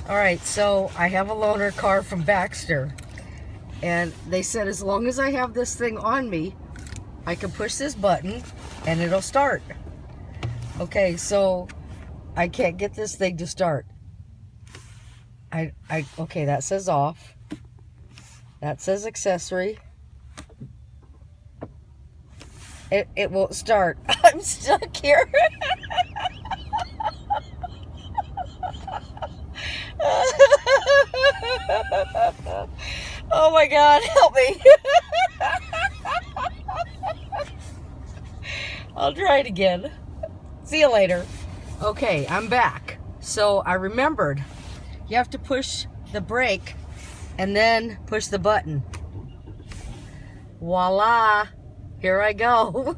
All right, so I have a loaner car from Baxter, and they said as long as I have this thing on me, I can push this button and it'll start. Okay, so I can't get this thing to start. Okay, that says off. That says accessory. It won't start. I'm stuck here. Oh my God, help me. I'll try it again. See you later. Okay, I'm back. So I remembered you have to push the brake and then push the button. Voila, here I go.